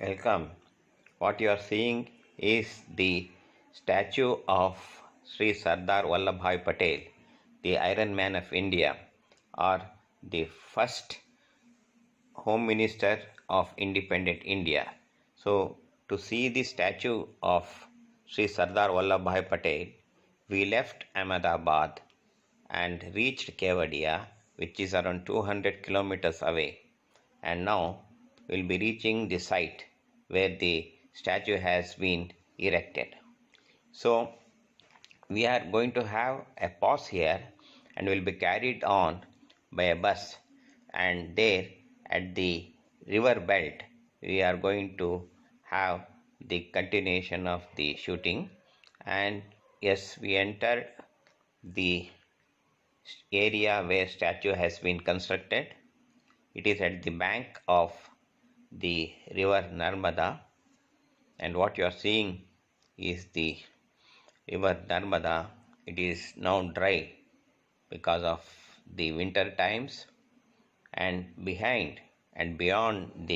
Welcome. What you are seeing is the statue of Sri Sardar Vallabhbhai Patel, the Iron Man of India, or the first Home Minister of independent India. So, to see the statue of Sri Sardar Vallabhbhai Patel, we left Ahmedabad and reached Kevadia, which is around 200 kilometers away. And now we'll be reaching the site where the statue has been erected. So we are going to have a pause here and will be carried on by a bus, and there at the river belt we are going to have the continuation of the shooting. And yes, we entered the area where statue has been constructed. It is at the bank of the river Narmada, and what you are seeing is the river Narmada. It is now dry because of the winter times, and behind and beyond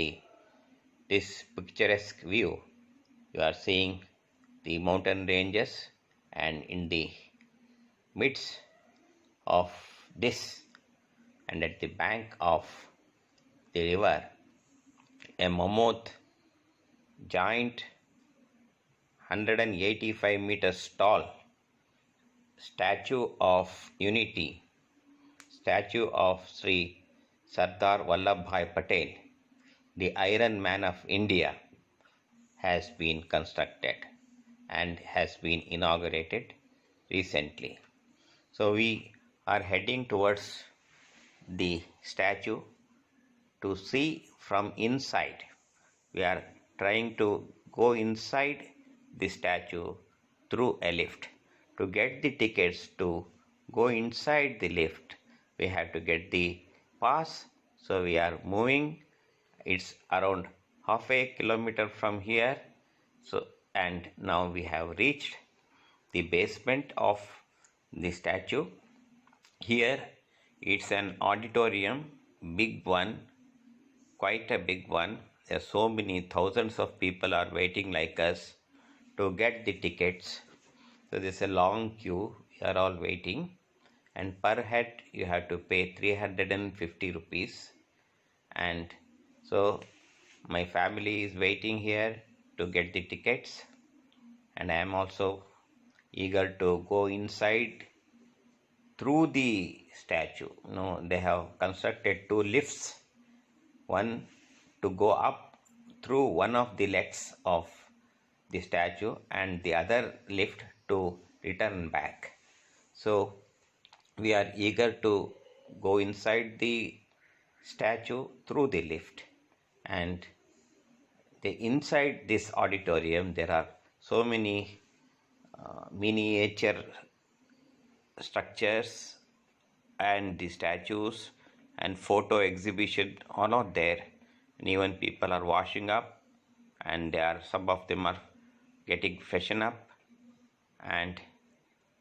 this picturesque view you are seeing the mountain ranges, and in the midst of this and at the bank of the river, a mammoth giant 185 meters tall statue of unity, statue of Sri Sardar Vallabhbhai Patel, the Iron Man of India, has been constructed and has been inaugurated recently. So we are heading towards the statue to see from inside. We are trying to go inside the statue through a lift. To get the tickets to go inside the lift, we have to get the pass. So we are moving. It's around half a kilometer from here. So, and now we have reached the basement of the statue. Here it's an auditorium, big one, quite a big one. There are so many thousands of people are waiting like us to get the tickets. So there's a long queue. We are all waiting, and per head you have to pay 350 rupees. And so my family is waiting here to get the tickets, and I am also eager to go inside through the statue. They have constructed two lifts, one to go up through one of the legs of the statue and the other lift to return back. So we are eager to go inside the statue through the lift. And inside this auditorium there are so many miniature structures, and the statues and photo exhibition all are there, and even people are washing up, and some of them are getting freshen up, and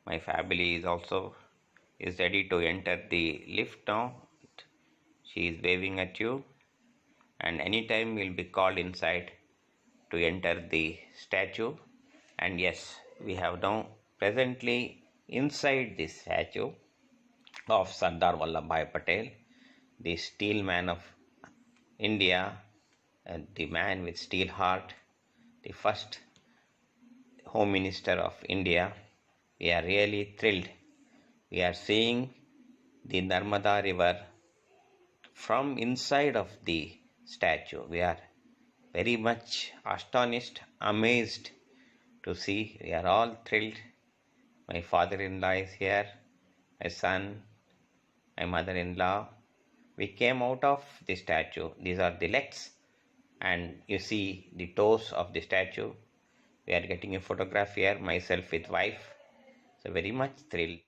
my family is ready to enter the lift now. She is waving at you, and anytime we'll be called inside to enter the statue. And yes, we have now presently inside this statue of Sardar Vallabhbhai Patel, the steel man of India, the man with steel heart, the first Home Minister of India. We are really thrilled. We are seeing the Narmada River from inside of the statue. We are very much astonished, amazed to see. We are all thrilled. My father-in-law is here, my son, my mother-in-law. We came out of the statue. These are the legs, and you see the toes of the statue. We are getting a photograph here, myself with wife. So very much thrilled.